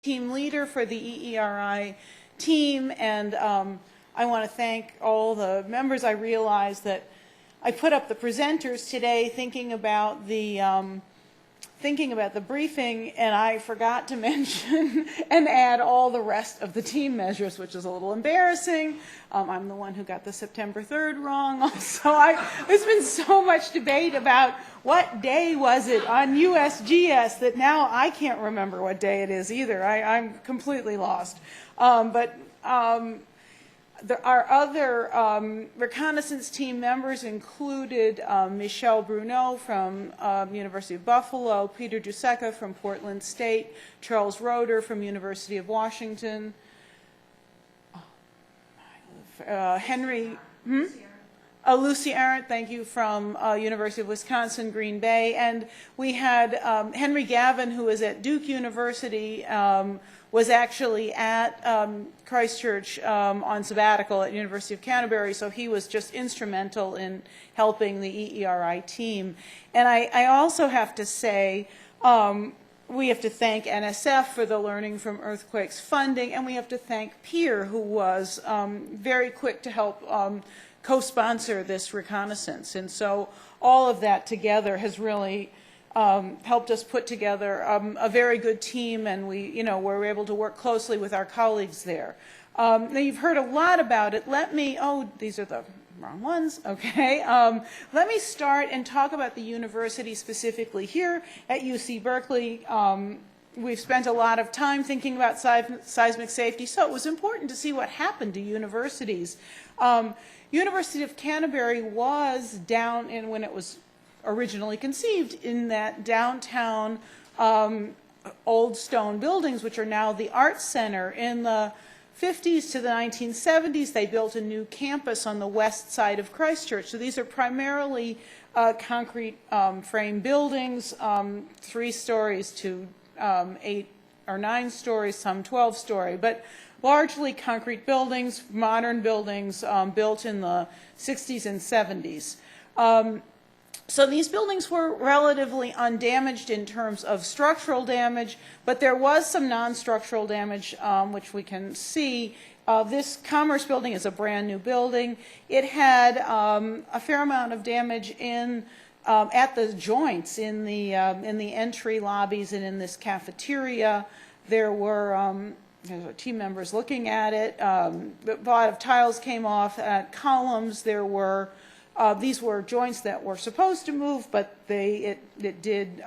team leader for the EERI team, and I want to thank all the members. I realized that I put up the presenters today thinking about the briefing, and I forgot to mention and add all the rest of the team measures, which is a little embarrassing. I'm the one who got the September 3rd wrong also. There's been so much debate about what day was it on USGS that now I can't remember what day it is either. I'm completely lost. Our other reconnaissance team members included Michelle Bruneau from University of Buffalo, Peter Giusecca from Portland State, Charles Roeder from University of Washington, Lucy Arendt, thank you, from University of Wisconsin, Green Bay, and we had Henry Gavin, who is at Duke University, was actually at Christchurch on sabbatical at University of Canterbury, so he was just instrumental in helping the EERI team. And I also have to say, we have to thank NSF for the Learning from Earthquakes funding, and we have to thank PEER, who was very quick to help co-sponsor this reconnaissance. And so all of that together has really helped us put together a very good team, and we were able to work closely with our colleagues there. Now you've heard a lot about it. These are the wrong ones, okay. Let me start and talk about the university specifically. Here at UC Berkeley, we've spent a lot of time thinking about seismic safety, so it was important to see what happened to universities. University of Canterbury was down in, when it was originally conceived, in that downtown old stone buildings, which are now the Arts Center. In the 50s to the 1970s, they built a new campus on the west side of Christchurch. So these are primarily concrete frame buildings, 3 stories to 8 or 9 stories, some 12-story, but largely concrete buildings, modern buildings built in the 60s and 70s. So these buildings were relatively undamaged in terms of structural damage, but there was some non-structural damage, which we can see. This Commerce building is a brand new building. It had a fair amount of damage at the joints in the entry lobbies and in this cafeteria. There were team members looking at it. A lot of tiles came off at columns. There were these were joints that were supposed to move, but it did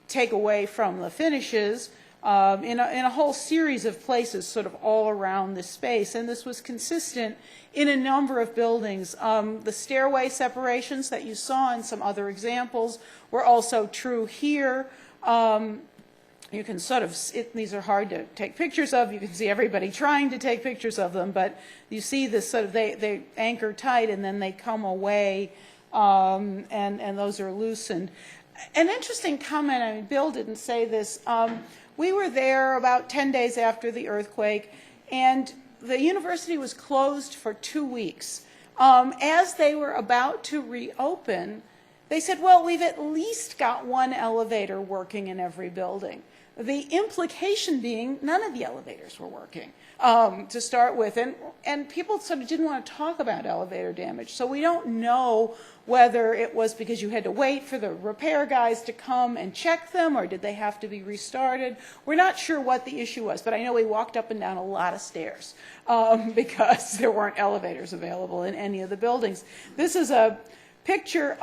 take away from the finishes in a whole series of places, sort of all around this space. And this was consistent in a number of buildings. The stairway separations that you saw in some other examples were also true here. You can sort of, these are hard to take pictures of. You can see everybody trying to take pictures of them, but you see this sort of, they anchor tight and then they come away, and those are loosened. An interesting comment, I mean, Bill didn't say this, we were there about 10 days after the earthquake, and the university was closed for 2 weeks. As they were about to reopen, they said, well, we've at least got 1 elevator working in every building. The implication being none of the elevators were working to start with, and people sort of didn't want to talk about elevator damage. So we don't know whether it was because you had to wait for the repair guys to come and check them, or did they have to be restarted. We're not sure what the issue was, but I know we walked up and down a lot of stairs because there weren't elevators available in any of the buildings. This is a picture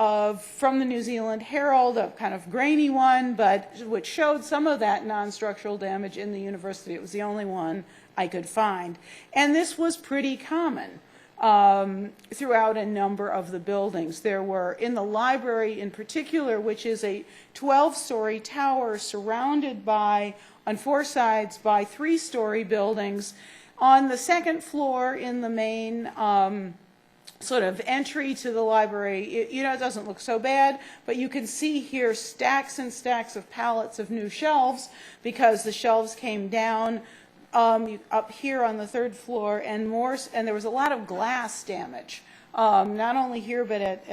from the New Zealand Herald, a kind of grainy one, but which showed some of that non-structural damage in the university. It was the only one I could find. And this was pretty common throughout a number of the buildings. There were, in the library in particular, which is a 12-story tower surrounded by, on 4 sides, by 3-story buildings. On the 2nd floor in the main sort of entry to the library, it doesn't look so bad, but you can see here stacks and stacks of pallets of new shelves because the shelves came down up here on the 3rd floor, and there was a lot of glass damage, not only here but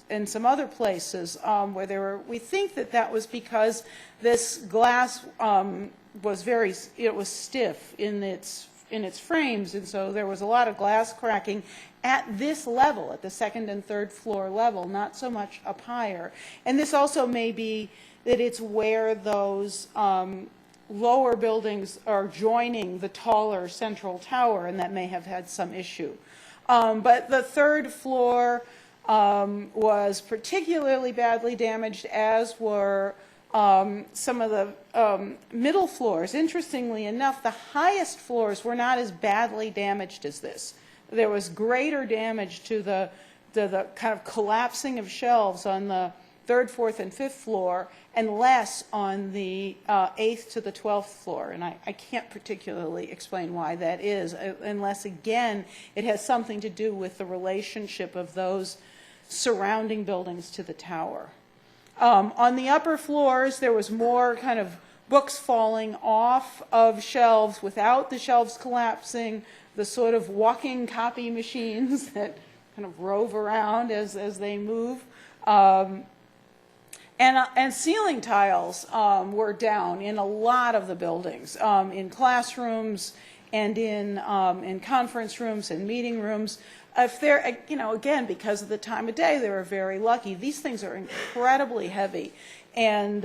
in some other places where we think that was because this glass it was stiff in its frames, and so there was a lot of glass cracking at this level, at the second and third floor level, not so much up higher. And this also may be that it's where those lower buildings are joining the taller central tower, and that may have had some issue. But the third floor was particularly badly damaged, as were some of the middle floors. Interestingly enough, the highest floors were not as badly damaged as this. There was greater damage to the kind of collapsing of shelves on the third, fourth, and fifth floor, and less on the 8th to the 12th floor. And I can't particularly explain why that is, unless, again, it has something to do with the relationship of those surrounding buildings to the tower. On the upper floors, there was more kind of books falling off of shelves without the shelves collapsing, the sort of walking copy machines that kind of rove around as they move. And ceiling tiles were down in a lot of the buildings, in classrooms and in conference rooms and meeting rooms. If they're, again, because of the time of day, they were very lucky. These things are incredibly heavy and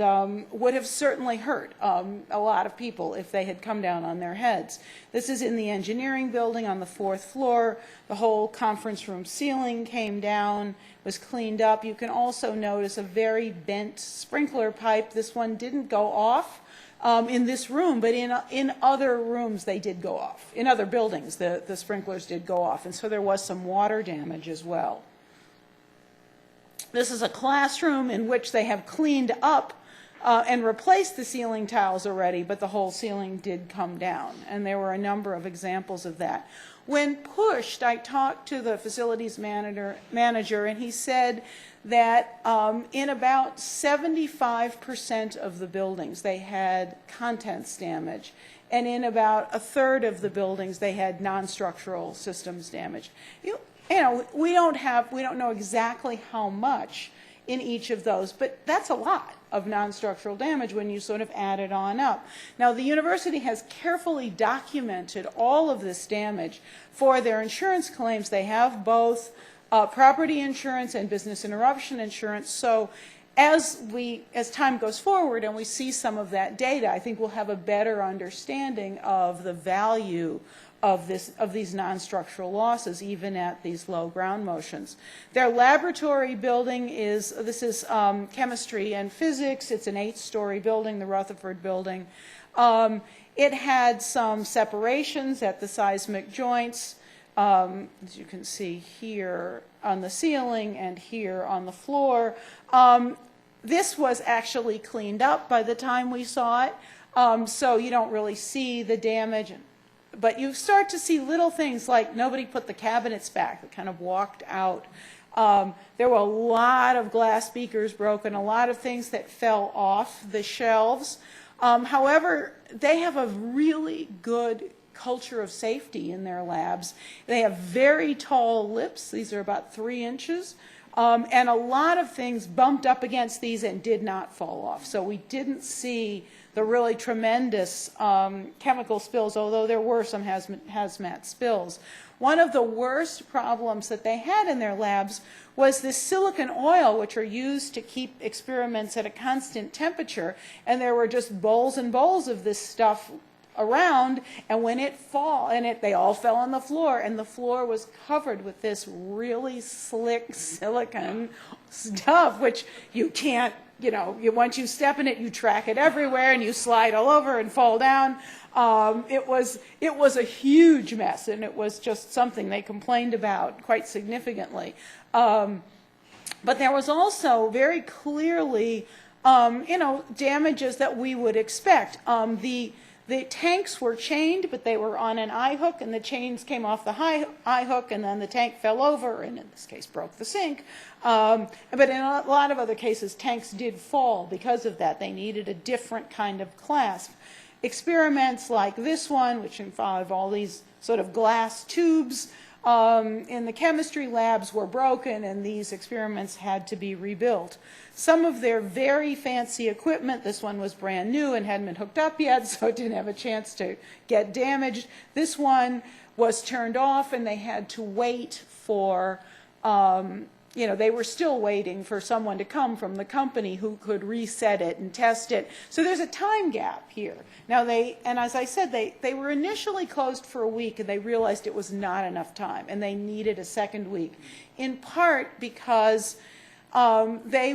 would have certainly hurt a lot of people if they had come down on their heads. This is in the engineering building on the 4th floor. The whole conference room ceiling came down, was cleaned up. You can also notice a very bent sprinkler pipe. This one didn't go off in this room, but in other rooms they did go off. In other buildings, the sprinklers did go off, and so there was some water damage as well. This is a classroom in which they have cleaned up and replaced the ceiling tiles already, but the whole ceiling did come down, and there were a number of examples of that. When pushed, I talked to the facilities manager, and he said that in about 75% of the buildings they had contents damage, and in about a third of the buildings they had non-structural systems damage. We don't know exactly how much in each of those, but that's a lot of non-structural damage when you sort of add it on up. Now, the university has carefully documented all of this damage for their insurance claims. They have both property insurance and business interruption insurance. So as time goes forward and we see some of that data, I think we'll have a better understanding of the value of these non-structural losses, even at these low ground motions. Their laboratory building is chemistry and physics. It's an 8-story building, the Rutherford building. It had some separations at the seismic joints, as you can see here on the ceiling and here on the floor. This was actually cleaned up by the time we saw it, so you don't really see the damage. But you start to see little things like nobody put the cabinets back, that kind of walked out. There were a lot of glass beakers broken, a lot of things that fell off the shelves. However, they have a really good culture of safety in their labs. They have very tall lips. These are about 3 inches. And a lot of things bumped up against these and did not fall off. So we didn't see the really tremendous chemical spills, although there were some hazmat spills. One of the worst problems that they had in their labs was this silicon oil, which are used to keep experiments at a constant temperature, and there were just bowls and bowls of this stuff around, and when they all fell on the floor, and the floor was covered with this really slick silicon stuff, which you can't, once you step in it, you track it everywhere, and you slide all over and fall down. It was a huge mess, and it was just something they complained about quite significantly. But there was also very clearly, damages that we would expect. The tanks were chained, but they were on an eye hook, and the chains came off the eye hook, and then the tank fell over, and in this case broke the sink. But in a lot of other cases, tanks did fall because of that. They needed a different kind of clasp. Experiments like this one, which involve all these sort of glass tubes, in the chemistry labs were broken, and these experiments had to be rebuilt. Some of their very fancy equipment, this one was brand new and hadn't been hooked up yet, so it didn't have a chance to get damaged. This one was turned off, and they had to wait for, they were still waiting for someone to come from the company who could reset it and test it. So there's a time gap here. Now and as I said, they were initially closed for a week, and they realized it was not enough time, and they needed a second week, in part because they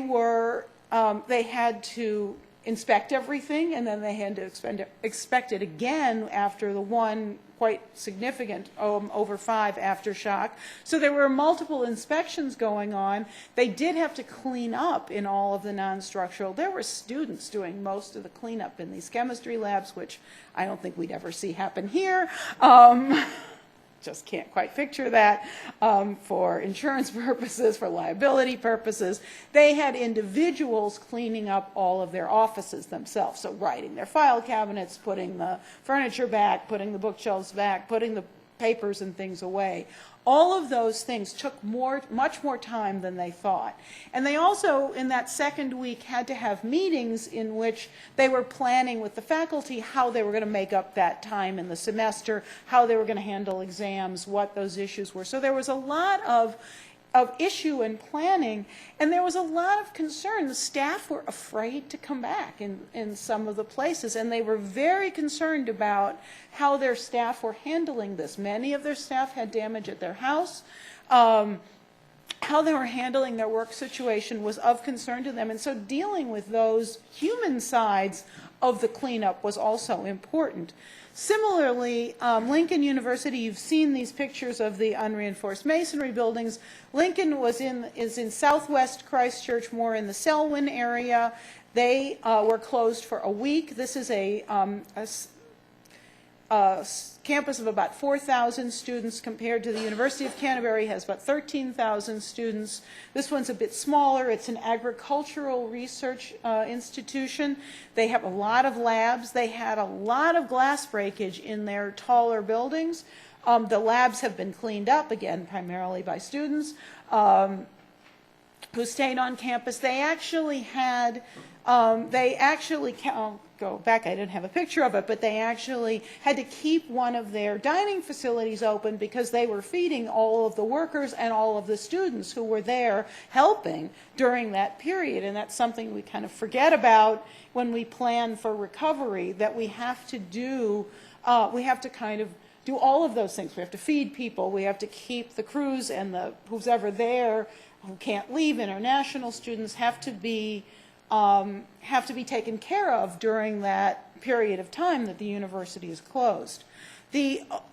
had to inspect everything, and then they had to inspect it again after the one quite significant over 5 aftershock. So there were multiple inspections going on. They did have to clean up in all of the non-structural. There were students doing most of the cleanup in these chemistry labs, which I don't think we'd ever see happen here. Just can't quite picture that for insurance purposes, for liability purposes. They had individuals cleaning up all of their offices themselves, so writing their file cabinets, putting the furniture back, putting the bookshelves back, putting the papers and things away. All of those things took much more time than they thought. And they also, in that second week, had to have meetings in which they were planning with the faculty how they were going to make up that time in the semester, how they were going to handle exams, what those issues were. So there was a lot of issue and planning, and there was a lot of concern. The staff were afraid to come back in some of the places, and they were very concerned about how their staff were handling this. Many of their staff had damage at their house. How they were handling their work situation was of concern to them, and so dealing with those human sides of the cleanup was also important. Similarly, Lincoln University, you've seen these pictures of the unreinforced masonry buildings. Lincoln is in southwest Christchurch, more in the Selwyn area. They were closed for a week. This is a campus of about 4,000 students compared to the University of Canterbury has about 13,000 students. This one's a bit smaller. It's an agricultural research institution. They have a lot of labs. They had a lot of glass breakage in their taller buildings. The labs have been cleaned up, again, primarily by students who stayed on campus. They actually had, I'll go back, I didn't have a picture of it, but they actually had to keep one of their dining facilities open because they were feeding all of the workers and all of the students who were there helping during that period. And that's something we kind of forget about when we plan for recovery, that we have to do, we have to kind of do all of those things. We have to feed people, we have to keep the crews and who's ever there who can't leave, international students have to be taken care of during that period of time that the university is closed.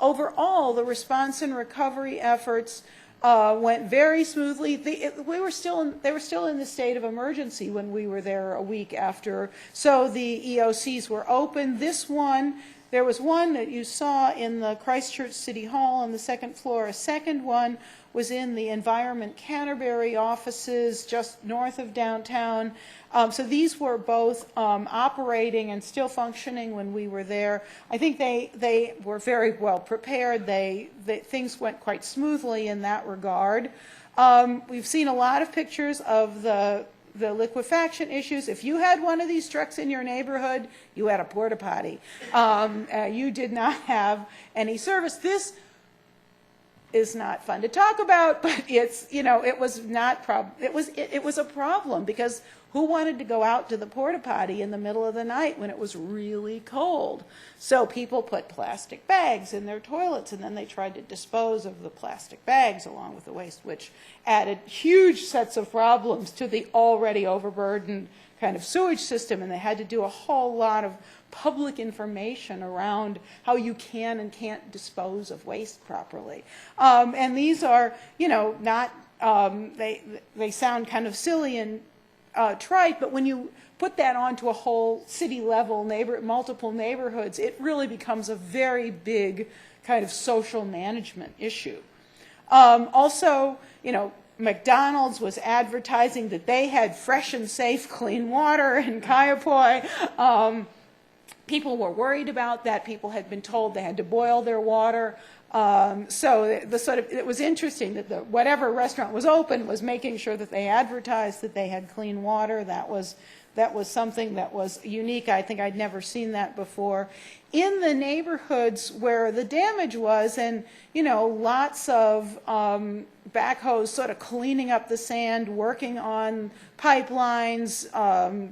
Overall, the response and recovery efforts went very smoothly. They were still in the state of emergency when we were there a week after, so the EOCs were open. There was one that you saw in the Christchurch City Hall on the second floor. A second one was in the Environment Canterbury offices just north of downtown. So these were both operating and still functioning when we were there. I think they were very well prepared. Things went quite smoothly in that regard. We've seen a lot of pictures of the liquefaction issues. If you had one of these trucks in your neighborhood, you had a porta potty. You did not have any service. This is not fun to talk about, but it was a problem because who wanted to go out to the porta potty in the middle of the night when it was really cold? So people put plastic bags in their toilets, and then they tried to dispose of the plastic bags along with the waste, which added huge sets of problems to the already overburdened kind of sewage system, and they had to do a whole lot of public information around how you can and can't dispose of waste properly. And these are, not, they sound kind of silly and trite, but when you put that onto a whole city level, multiple neighborhoods, it really becomes a very big kind of social management issue. Also, McDonald's was advertising that they had fresh and safe clean water in Kaiapoi. people were worried about that. People had been told they had to boil their water. So the sort of, it was interesting that whatever restaurant was open was making sure that they advertised that they had clean water. That was something that was unique. I think I'd never seen that before. In the neighborhoods where the damage was, and lots of backhoes sort of cleaning up the sand, working on pipelines,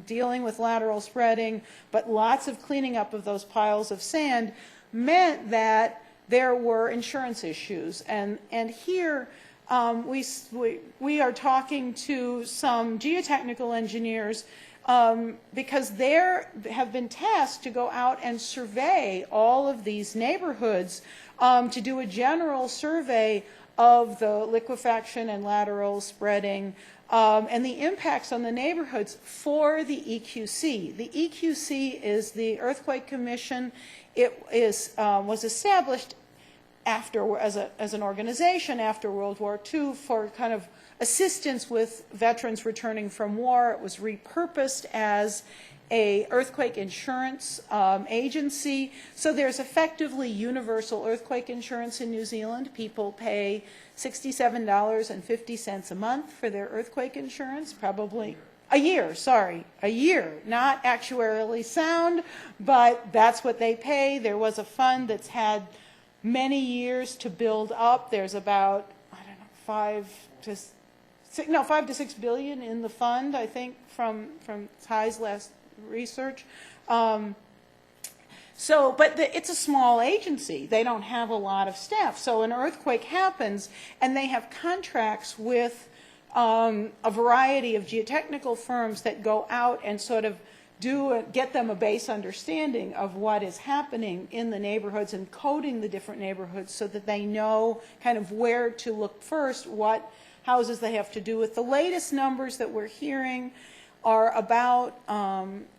dealing with lateral spreading, but lots of cleaning up of those piles of sand meant that there were insurance issues. And here we are talking to some geotechnical engineers because they have been tasked to go out and survey all of these neighborhoods to do a general survey of the liquefaction and lateral spreading and the impacts on the neighborhoods for the EQC. The EQC is the Earthquake Commission. It was established as an organization after World War II for kind of assistance with veterans returning from war. It was repurposed as a earthquake insurance agency. So there's effectively universal earthquake insurance in New Zealand. People pay $67.50 a month for their earthquake insurance, probably a year, not actuarially sound, but that's what they pay. There was a fund that's had many years to build up. There's about, I don't know, 5 to 6 billion in the fund, I think, from Ty's last research. But it's a small agency. They don't have a lot of staff. So an earthquake happens, and they have contracts with a variety of geotechnical firms that go out and sort of get them a base understanding of what is happening in the neighborhoods and coding the different neighborhoods so that they know kind of where to look first, what houses they have to do with. The latest numbers that we're hearing are about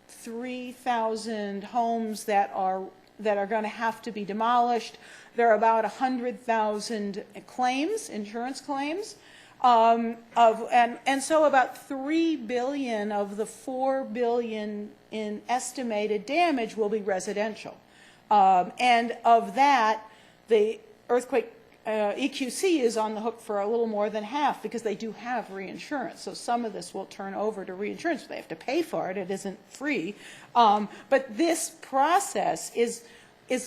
3,000 homes that are going to have to be demolished. There are about 100,000 claims, insurance claims. And so about 3 billion of the 4 billion in estimated damage will be residential. And of that, the earthquake EQC is on the hook for a little more than half because they do have reinsurance. So some of this will turn over to reinsurance. They have to pay for it. It isn't free. But this process is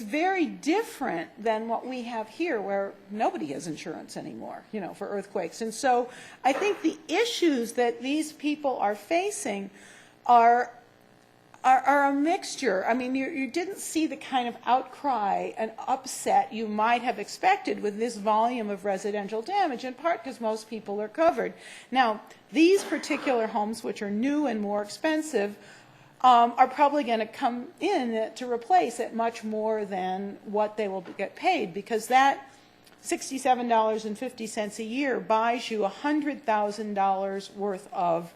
very different than what we have here, where nobody has insurance anymore, for earthquakes. And so I think the issues that these people are facing are a mixture. I mean, you didn't see the kind of outcry and upset you might have expected with this volume of residential damage, in part because most people are covered. Now, these particular homes, which are new and more expensive, are probably going to come in to replace at much more than what they will get paid, because that $67.50 a year buys you $100,000 worth of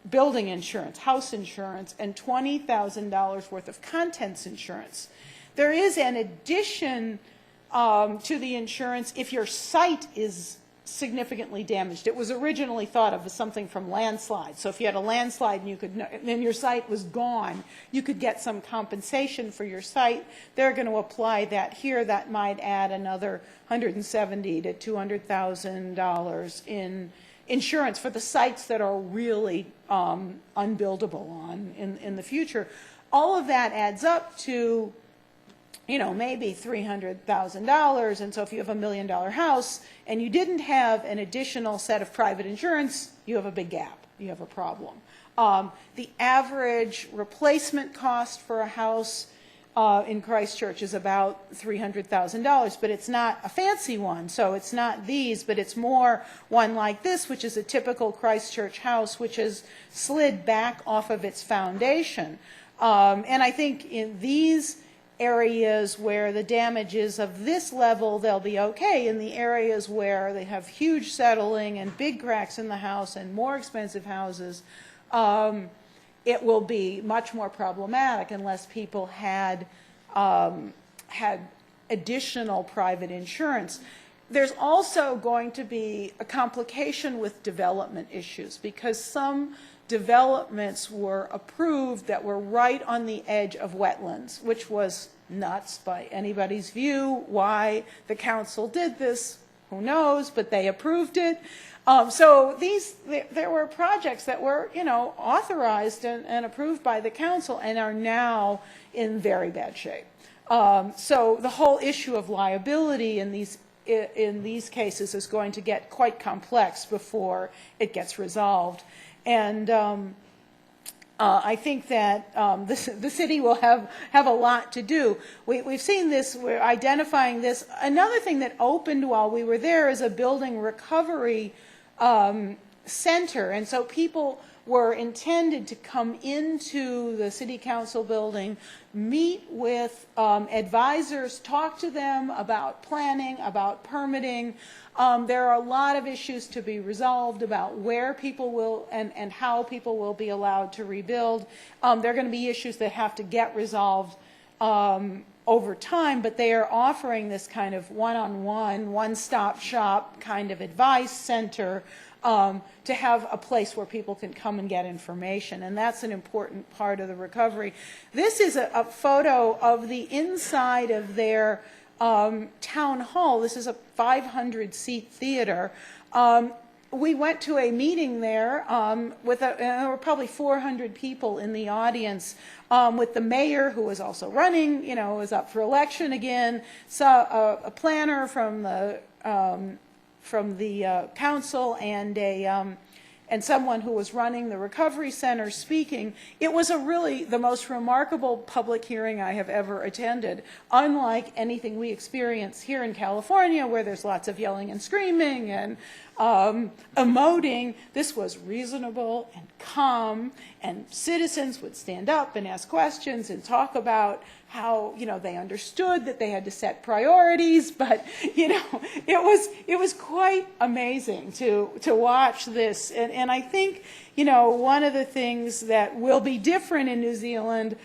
building insurance, house insurance, and $20,000 worth of contents insurance. There is an addition to the insurance if your site is significantly damaged. It was originally thought of as something from landslides. So if you had a landslide and your site was gone, you could get some compensation for your site. They're going to apply that here. That might add another $170,000 to $200,000 in insurance for the sites that are really unbuildable in the future. All of that adds up to maybe $300,000. And so if you have $1 million house and you didn't have an additional set of private insurance, you have a big gap. You have a problem. The average replacement cost for a house in Christchurch is about $300,000, but it's not a fancy one. So it's not these, but it's more one like this, which is a typical Christchurch house, which has slid back off of its foundation. And I think in these areas where the damage is of this level, they'll be okay. In the areas where they have huge settling and big cracks in the house and more expensive houses, it will be much more problematic unless people had additional private insurance. There's also going to be a complication with development issues, because some developments were approved that were right on the edge of wetlands, which was nuts by anybody's view. Why the council did this, who knows, but they approved it. So there were projects that were, authorized and approved by the council and are now in very bad shape. So the whole issue of liability in these cases is going to get quite complex before it gets resolved. And I think that the city will have a lot to do. We've seen this, we're identifying this. Another thing that opened while we were there is a building recovery center. And so people were intended to come into the city council building, meet with advisors, talk to them about planning, about permitting. There are a lot of issues to be resolved about where people will and how people will be allowed to rebuild. There are going to be issues that have to get resolved over time, but they are offering this kind of one-on-one, one-stop shop kind of advice center to have a place where people can come and get information, and that's an important part of the recovery. This is a photo of the inside of their town hall. This is a 500-seat theater. We went to a meeting there there were probably 400 people in the audience with the mayor, who was also running, was up for election again, a planner from the council, and someone who was running the recovery center speaking. It was really the most remarkable public hearing I have ever attended. Unlike anything we experience here in California, where there's lots of yelling and screaming and emoting, this was reasonable and calm, and citizens would stand up and ask questions and talk about how they understood that they had to set priorities, but it was quite amazing to watch this. And I think one of the things that will be different in New Zealand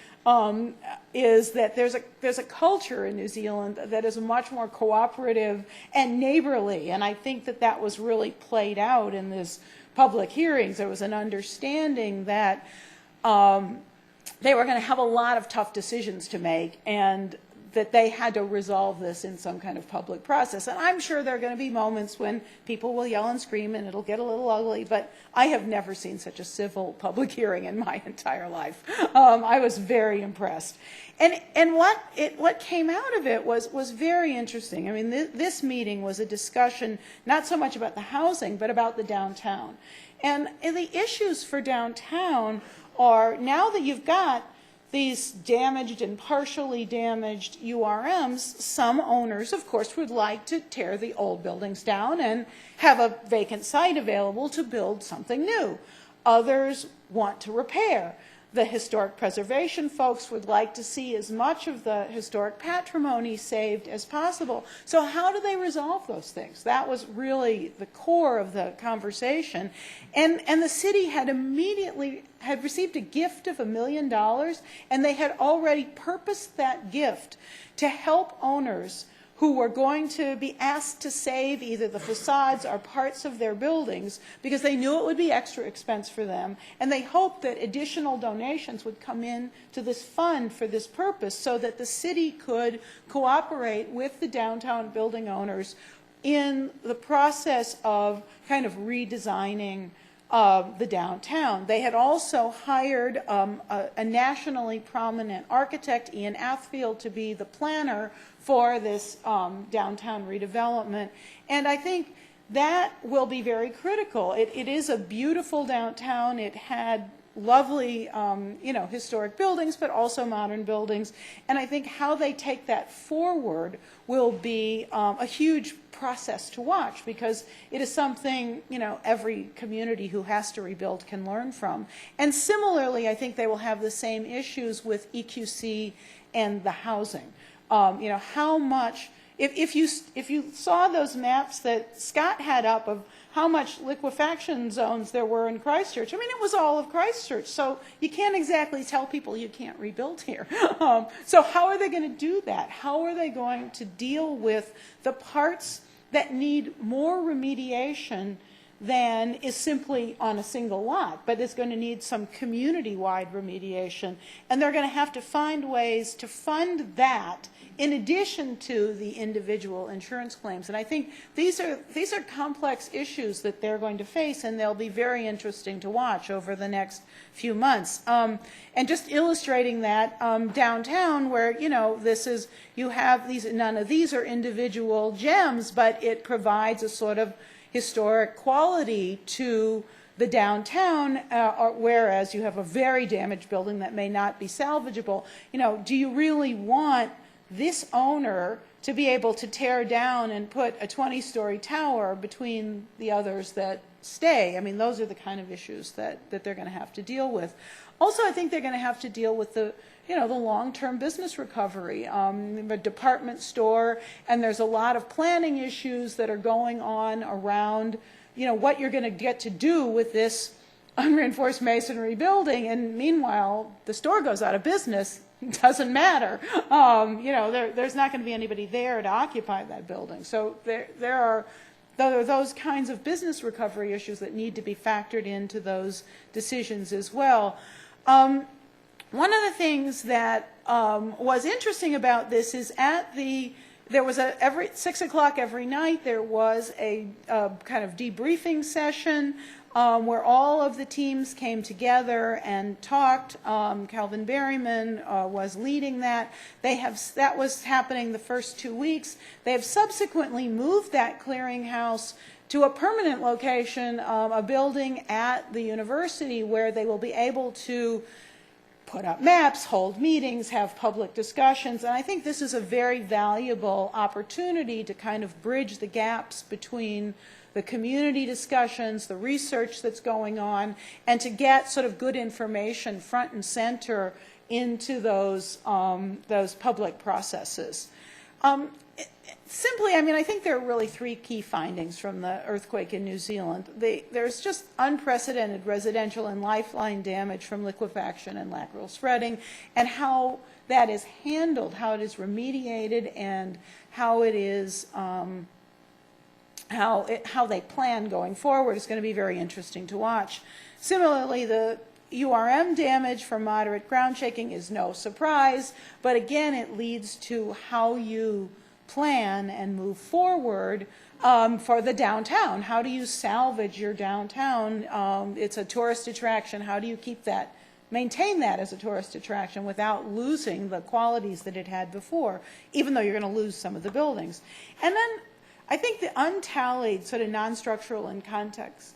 is that there's a culture in New Zealand that is much more cooperative and neighborly, and I think that was really played out in this public hearings. There was an understanding that they were going to have a lot of tough decisions to make, and that they had to resolve this in some kind of public process. And I'm sure there are going to be moments when people will yell and scream and it'll get a little ugly, but I have never seen such a civil public hearing in my entire life. I was very impressed. And what came out of it was very interesting. I mean, this meeting was a discussion not so much about the housing, but about the downtown. And the issues for downtown are, now that you've got these damaged and partially damaged URMs, some owners, of course, would like to tear the old buildings down and have a vacant site available to build something new. Others want to repair. The historic preservation folks would like to see as much of the historic patrimony saved as possible. So how do they resolve those things? That was really the core of the conversation. And the city had received a gift of $1 million, and they had already purposed that gift to help owners who were going to be asked to save either the facades or parts of their buildings, because they knew it would be extra expense for them, and they hoped that additional donations would come in to this fund for this purpose, so that the city could cooperate with the downtown building owners in the process of kind of redesigning the downtown. They had also hired a nationally prominent architect, Ian Athfield, to be the planner for this downtown redevelopment. And I think that will be very critical. It is a beautiful downtown. It had lovely, historic buildings, but also modern buildings. And I think how they take that forward will be a huge process to watch, because it is something, every community who has to rebuild can learn from. And similarly, I think they will have the same issues with EQC and the housing. How much, if you saw those maps that Scott had up of how much liquefaction zones there were in Christchurch, I mean, it was all of Christchurch, so you can't exactly tell people you can't rebuild here. So how are they going to do that? How are they going to deal with the parts that need more remediation than is simply on a single lot, but is going to need some community-wide remediation. And they're going to have to find ways to fund that in addition to the individual insurance claims. And I think these are complex issues that they're going to face, and they'll be very interesting to watch over the next few months. And just illustrating that, downtown, where, you know, you have these, none of these are individual gems, but it provides a sort of historic quality to the downtown, whereas you have a very damaged building that may not be salvageable. You know, do you really want this owner to be able to tear down and put a 20-story tower between the others that stay? I mean, those are the kind of issues that they're going to have to deal with. Also, I think they're going to have to deal with the long-term business recovery, the department store, and there's a lot of planning issues that are going on around, you know, what you're going to get to do with this unreinforced masonry building, and meanwhile, the store goes out of business. It doesn't matter. You know, there's not going to be anybody there to occupy that building. So there are those kinds of business recovery issues that need to be factored into those decisions as well. One of the things that was interesting about this is there was every 6 o'clock every night there was a kind of debriefing session where all of the teams came together and talked. Calvin Berryman was leading that. That was happening the first 2 weeks. They have subsequently moved that clearinghouse to a permanent location, a building at the university where they will be able to put up maps, hold meetings, have public discussions. And I think this is a very valuable opportunity to kind of bridge the gaps between the community discussions, the research that's going on, and to get sort of good information front and center into those public processes. Simply, I mean, I think there are really three key findings from the earthquake in New Zealand. There's just unprecedented residential and lifeline damage from liquefaction and lateral spreading, and how that is handled, how it is remediated, and how it is how they plan going forward is going to be very interesting to watch. Similarly, the URM damage from moderate ground shaking is no surprise, but again, it leads to how you plan and move forward for the downtown. How do you salvage your downtown? It's a tourist attraction. How do you keep that, maintain that as a tourist attraction without losing the qualities that it had before, even though you're going to lose some of the buildings? And then I think the untallied sort of non-structural and contents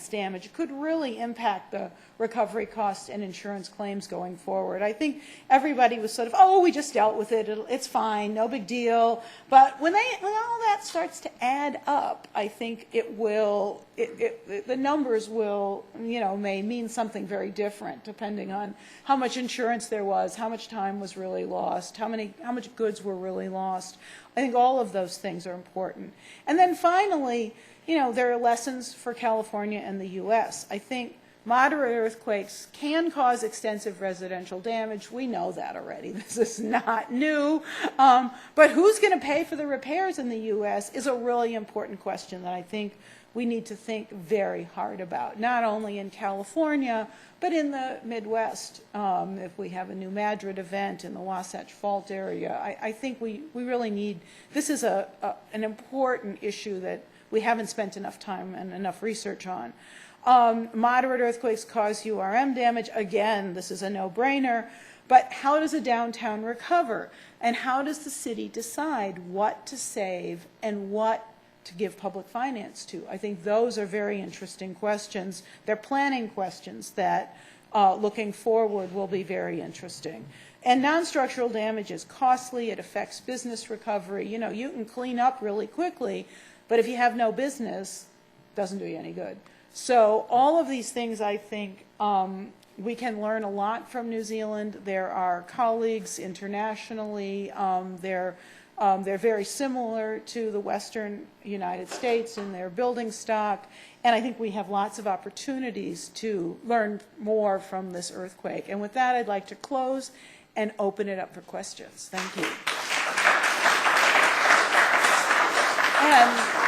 damage could really impact the recovery costs and insurance claims going forward. I think everybody was sort of, oh, we just dealt with it, it's fine, no big deal. But when all that starts to add up, I think the numbers will, you know, may mean something very different depending on how much insurance there was, how much time was really lost, how much goods were really lost. I think all of those things are important. And then finally, you know, there are lessons for California and the U.S. I think moderate earthquakes can cause extensive residential damage. We know that already. This is not new. But who's going to pay for the repairs in the U.S. is a really important question that I think we need to think very hard about, not only in California, but in the Midwest. If we have a New Madrid event in the Wasatch Fault area, I think we really need, this is an important issue that we haven't spent enough time and enough research on. Moderate earthquakes cause URM damage. Again, this is a no-brainer. But how does a downtown recover? And how does the city decide what to save and what to give public finance to? I think those are very interesting questions. They're planning questions that, looking forward, will be very interesting. And non-structural damage is costly. It affects business recovery. You know, you can clean up really quickly, but if you have no business, it doesn't do you any good. So all of these things, I think, we can learn a lot from New Zealand. There are colleagues internationally. They're very similar to the Western United States in their building stock. And I think we have lots of opportunities to learn more from this earthquake. And with that, I'd like to close and open it up for questions. Thank you. And